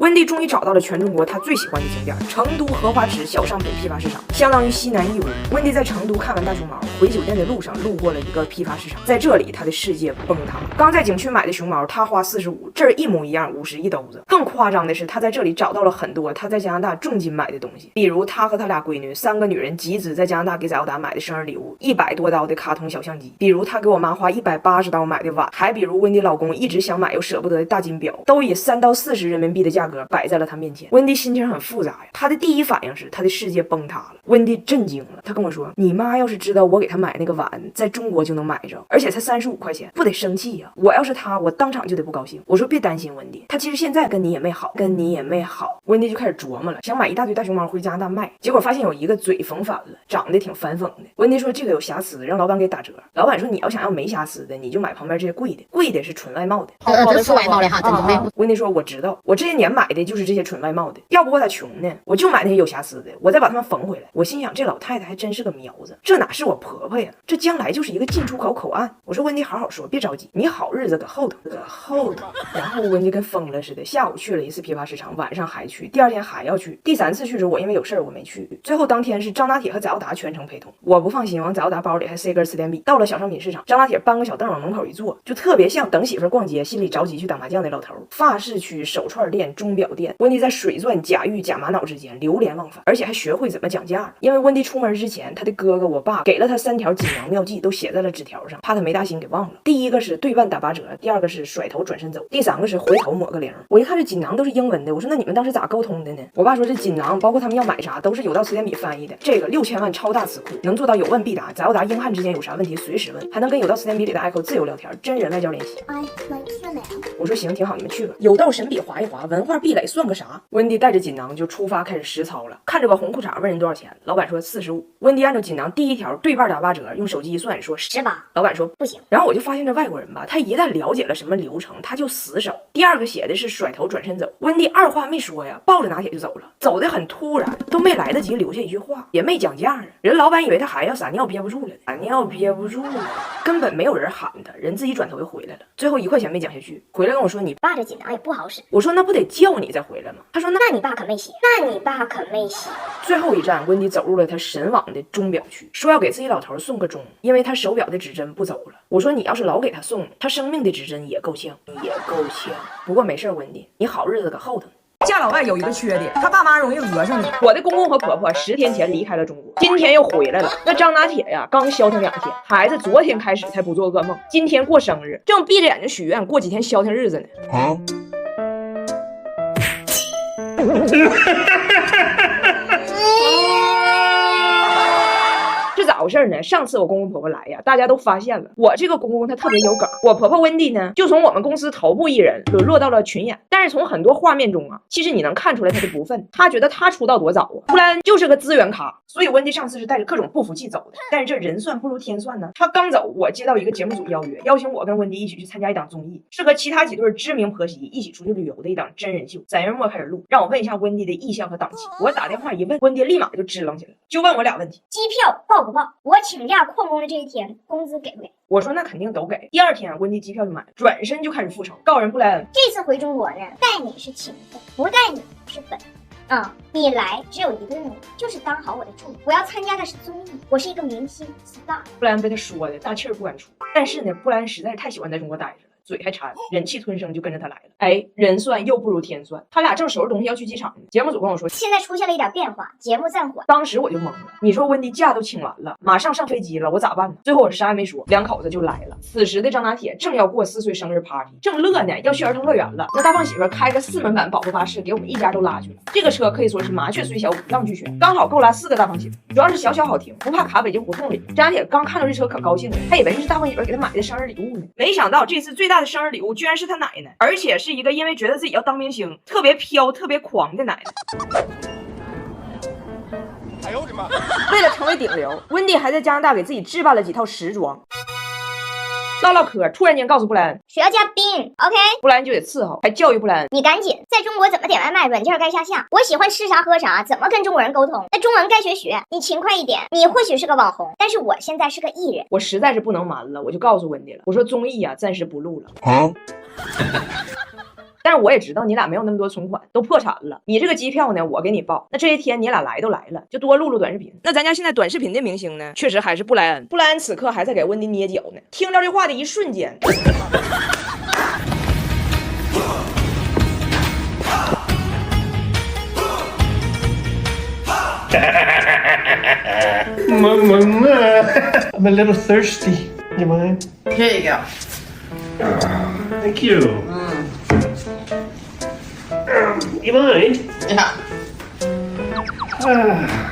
温蒂终于找到了全中国他最喜欢的景点——成都荷花池小商品批发市场，相当于西南义乌。温蒂在成都看完大熊猫，回酒店的路上路过了一个批发市场，在这里他的世界崩塌。刚在景区买的熊猫，他花45，这儿一模一样，50一兜子。更夸张的是，他在这里找到了很多他在加拿大重金买的东西，比如他和他俩闺女3个女人集资在加拿大给早达买的生日礼物，100多刀的卡通小相机，比如他给我妈花180刀买的碗，还比如温蒂老公一直想买又舍不得的大金表，都以3到40人民币的价格摆在了他面前。温蒂心情很复杂呀，他的第一反应是他的世界崩塌了。温蒂震惊了，他跟我说：“你妈要是知道我给她买那个碗在中国就能买着，而且才35块钱，不得生气呀？我要是她，我当场就得不高兴。”我说：“别担心，温蒂，她其实现在跟你也没好，跟你也没好。”温蒂就开始琢磨了，想买一大堆大熊猫回加拿大卖，结果发现有一个嘴缝反了，长得挺反讽的。温蒂说这个有瑕疵，让老板给打折。老板说你要想要没瑕疵的，你就买旁边这些贵的，贵的是纯外贸的。这是外贸的哈，真的没。温蒂说我知道，我这些年买的就是这些纯外贸的，要不我咋穷呢？我就买那些有瑕疵的，我再把它们缝回来。我心想这老太太还真是个苗子，这哪是我婆婆呀？这将来就是一个进出口口岸。我说温蒂好好说，别着急，你好日子搁后头，搁后头。然后温蒂跟疯了似的，下午去了一次批发市场，晚上还去，第2天还要去，第3次去时候我因为有事儿我没去。最后当天是张拿铁和翟奥达全程陪同。我不放心，往翟奥达包里还塞根词典笔。到了小商品市场，张拿铁搬个小凳往门口一坐，就特别像等媳妇逛街，心里着急去打麻将的老头。发饰区、手串店、钟表店，温蒂在水钻、假玉、假玛瑙之间流连忘返，而且还学会怎么讲价了。因为温蒂出门之前，他的哥哥、我爸给了他3条锦囊妙计，都写在了纸条上，怕他没大心给忘了。第一个是对半打8折，第2个是甩头转身走，第3个是回头抹个0。我一看这锦囊都是英文的，我说那你们当时咋沟通的呢？我爸说这锦囊包括他们要买啥都是有道词典笔翻译的，这个6000万超大词库能做到有问必答，翟奥达英汉之间有啥问题随时问，还能跟有道词典笔里的 Echo 自由聊天，真人外交联系。我说行挺好，你们去吧。有道神笔划一划，文化壁垒算个啥？温蒂带着锦囊就出发开始实操了，看着个红裤衩问人多少钱，老板说45。温蒂按照锦囊第1条对半打8折，用手机一算说18，老板说不行。然后我就发现这外国人吧，他一旦了解了什么流程，他就死守。第2个写的是甩头转身走，温蒂2话没说呀，抱着拿铁就走了，走得很突然，都没来得及留下一句话，也没讲价啊。人老板以为他还要撒尿憋不住了，撒尿憋不住了，根本没有人喊他，人自己转头就回来了。最后1块钱没讲下去，回来跟我说你爸这锦囊也不好使。我说那不得叫你再回来吗？他说那你爸可没写，最后一站，温蒂走入了他神往的钟表区，说要给自己老头送个钟，因为他手表的指针不走了。我说你要是老给他送，他生命的指针也够呛，也够呛。不过没事，温蒂，你好日子搁后头呢。嫁老外有一个缺点，他爸妈容易讹上你。我的公公和婆婆10天前离开了中国，今天又回来了。那张拿铁呀，刚消停2天，孩子昨天开始才不做噩梦，今天过生日，正闭着眼睛许愿过几天消停日子呢。是咋回事呢？上次我公公婆婆来呀，大家都发现了我这个公公他特别有梗，我婆婆温蒂呢就从我们公司头部艺人沦落到了群演。但是从很多画面中啊，其实你能看出来他的不忿，他觉得他出道多早啊，突然就是个资源咖。所以温蒂上次是带着各种不服气走的。但是这人算不如天算呢，他刚走，我接到一个节目组邀约，邀请我跟温蒂一起去参加一档综艺，是和其他几对知名婆媳一起出去旅游的一档真人秀。3月末开始录，让我问一下温蒂的意向和档期。我打电话一问，温蒂立马就支棱起来，就问我俩问题：机票报不报？我请假旷工的这一天，工资给不给？我说那肯定都给。第2天温蒂机票就买，转身就开始复仇，告人不来。这次回中国呢，带你是情分，不带你是本。你来只有一个任务，就是当好我的助理。我要参加的是综艺，我是一个明星 star。布莱恩被他说的大气儿不敢出，但是呢，布莱恩实在是太喜欢在中国待着了，嘴还馋，忍气吞声就跟着他来了。哎，人算又不如天算，他俩正收拾东西要去机场呢。节目组跟我说，现在出现了一点变化，节目暂缓。当时我就懵了，你说温蒂假都请完了，马上上飞机了，我咋办呢？最后我啥也没说，两口子就来了。此时的张拿铁正要过4岁生日 party， 正乐呢，要去儿童乐园了。那大胖媳妇开个4门版保护巴士，给我们一家都拉去了。这个车可以说是麻雀虽小，五脏俱全，刚好够拉4个大胖媳妇，主要是小小好停，不怕卡北京胡同里。张拿铁刚看到这车可高兴了，他以为这是大胖媳妇给他买的生日礼物呢，没想到这次最大的生日礼物居然是他奶奶，而且是一个因为觉得自己要当明星特别飘特别狂的奶奶。哎呦我的妈！为了成为顶流，温蒂还在加拿大给自己置办了几套时装。唠嗑，突然间告诉布莱恩水要加冰 ，OK？ 布莱恩就得伺候，还教育布莱恩，你赶紧在中国怎么点外卖，软件该下线，我喜欢吃啥喝啥，怎么跟中国人沟通，那中文该学学，你勤快一点。你或许是个网红，但是我现在是个艺人。我实在是不能瞒了，我就告诉温蒂了，我说综艺啊暂时不录了。但是我也知道你俩没有那么多存款，都破产了。你这个机票呢，我给你报。那这些天你俩来都来了，就多录录短视频。那咱家现在短视频的明星呢，确实还是布莱恩。布莱恩此刻还在给温迪捏脚呢。听着这话的一瞬间。I'm a little thirsty. You mind? Here you go. Thank you. You mind? Yeah.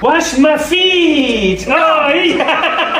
Wash my feet. Oh, yeah.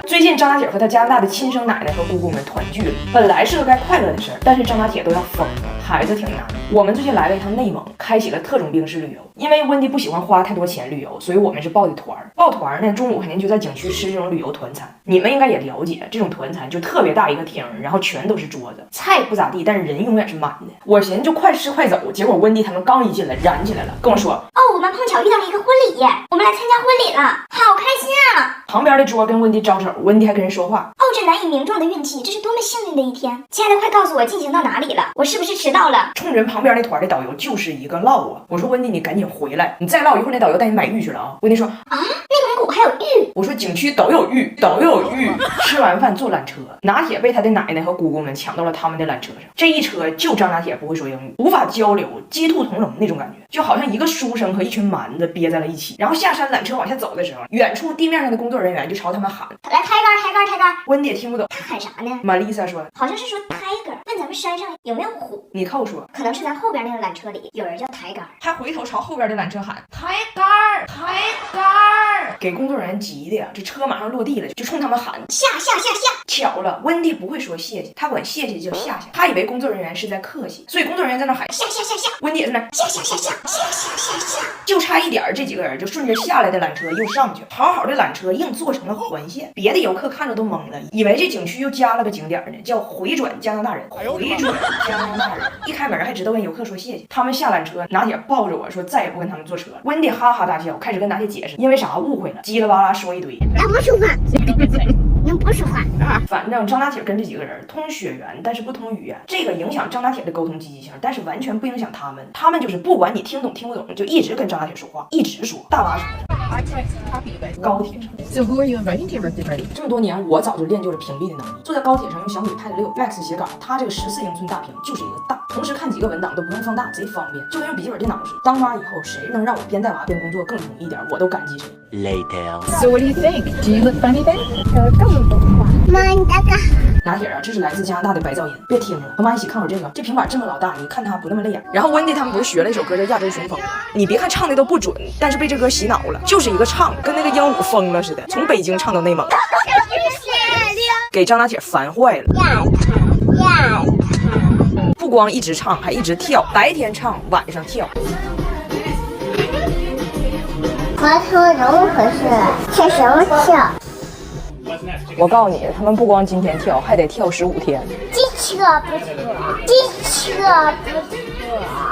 最近张大铁和他加拿大的亲生奶奶和姑姑们团聚了，本来是个该快乐的事儿，但是张大铁都要疯了，孩子挺难。我们最近来了一趟内蒙，开启了特种兵式旅游。因为温迪不喜欢花太多钱旅游，所以我们是报的团儿。报团儿呢，中午肯定就在景区吃这种旅游团餐。你们应该也了解，这种团餐就特别大一个厅，然后全都是桌子，菜不咋地，但是人永远是满的。我寻思就快吃快走，结果温迪他们刚一进来燃起来了，跟我说：“哦，我们碰巧遇到了一个婚礼，我们来参加婚礼了，好开心啊！”旁边的桌跟温迪招手，温迪还跟人说话。哦，这难以名状的运气，这是多么幸运的一天！亲爱的，快告诉我进行到哪里了？我是不是迟到了？冲人旁边那团的导游就是一个唠啊！我说温迪，你赶紧回来，你再唠一会儿，那导游带你买玉去了啊！温迪说啊，内蒙古还有玉？我说景区都有玉，都有玉。吃完饭坐缆车，拿铁被他的奶奶和姑姑们抢到了他们的缆车上。这一车就张拿铁不会说英语，无法交流，鸡兔同笼那种感觉，就好像一个书生和一群蛮子憋在了一起。然后下山缆车往下走的时候，远处地面上的工作人员就朝他们喊：“来抬杆，抬杆，抬杆！”温迪也听不懂，他喊啥呢？玛丽莎说：“好像是说 tiger。”问咱们山上有没有虎？你扣说：“可能是咱后边那个缆车里有人叫抬杆。”他回头朝后边的缆车喊：“抬杆，抬杆！”给工作人员急的呀，这车马上落地了，就冲他们喊：“下！”巧了，温迪不会说谢谢，他管谢谢叫下下，他以为工作人员是在客气，所以工作人员在那喊下，温迪也在那下，就差一点，这几个人就顺着下来的缆车又上去，好好的缆车硬做成了环线，别的游客看着都懵了，以为这景区又加了个景点呢，叫回转加拿大人，回转加拿大人。一开门还知道跟游客说谢谢，他们下缆车，拿铁抱着我说再也不跟他们坐车了。温迪哈哈大笑，开始跟拿铁解释，因为啥误会了，叽里哇啦说一堆。咱不说话，你不说话。反正张大铁跟这几个人通血缘，但是不通语言，这个影响张大铁的沟通积极性，但是完全不影响他们。他们就是不管你听懂听不懂，就一直跟张大铁说话，一直说。大巴车上、高铁上。So who are you inviting to your birthday party? 这么多年，我早就练就了屏蔽的能力。坐在高铁上用小米 Pad 6 Max 写稿，它这个14英寸大屏就是一个大，同时看几个文档都不用放大，贼方便，就跟用笔记本电脑似的。当妈以后，谁能让我边带娃边工作更容易一点，我都感激谁。Later. So what do you think? Do you look funny there? 这么多话，妈，你大哥。拿铁啊，这是来自加拿大的白噪音，别听了，和妈一起看会儿这个。这平板这么老大，你看它不那么累眼。然后温迪他们不是学了一首歌叫《亚洲雄风》吗？你别看唱的都不准，但是被这歌洗脑了，就是一个唱，跟那个鹦鹉疯了似的，从北京唱到内蒙，给张拿铁烦坏了。不光一直唱，还一直跳，白天唱，晚上跳。我说怎么回事？跳什么跳？我告诉你，他们不光今天跳，还得跳15天。机车不错，机车不错。